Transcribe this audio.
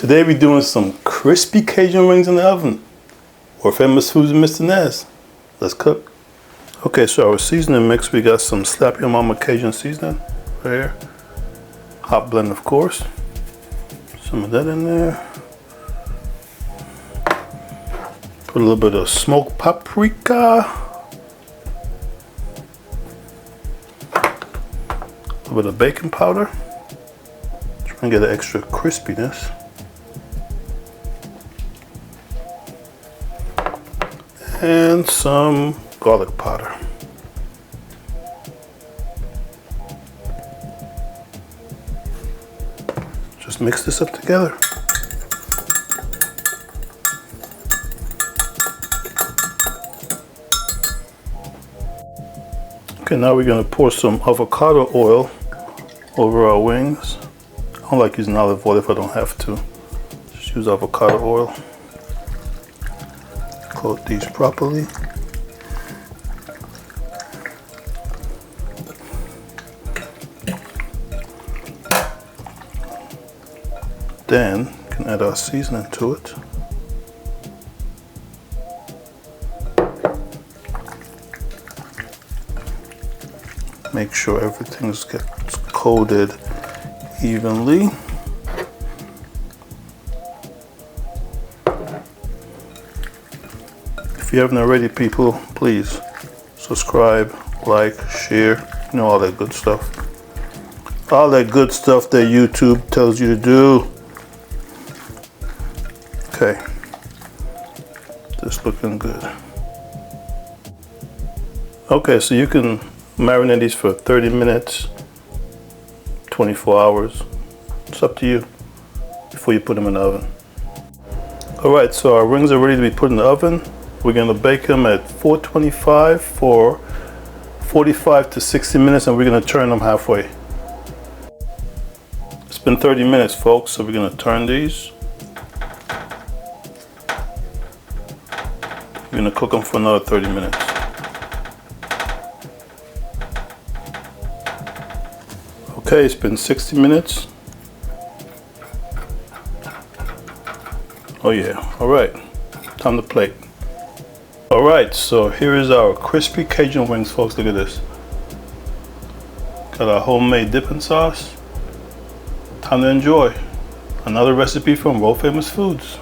Today we're doing some crispy Cajun wings in the oven. World Famous Foods and Mr. Naz. Let's cook. Okay, so our seasoning mix, we got some Slap Your Mama Cajun seasoning right here. Hot blend, of course. Some of that in there. Put a little bit of smoked paprika. A little bit of baking powder. Try and get the extra crispiness. And some garlic powder. Just mix this up together. Okay, now we're going to pour some avocado oil over our wings. I don't like using olive oil if I don't have to. Just use avocado oil. Coat these properly. Then we can add our seasoning to it. Make sure everything gets coated evenly. If you haven't already, people, please subscribe, like, share, you know, all that good stuff. All that good stuff that YouTube tells you to do. Okay, this looking good. Okay, so you can marinate these for 30 minutes, 24 hours. It's up to you before you put them in the oven. Alright, so our wings are ready to be put in the oven. We're going to bake them at 425 for 45 to 60 minutes, and we're going to turn them halfway. It's been 30 minutes, folks, so we're going to turn these. We're going to cook them for another 30 minutes. Okay, it's been 60 minutes. Oh yeah, alright, time to plate. Alright, so here is our crispy Cajun wings, folks. Look at this. Got our homemade dipping sauce. Time to enjoy. Another recipe from World Famous Foods.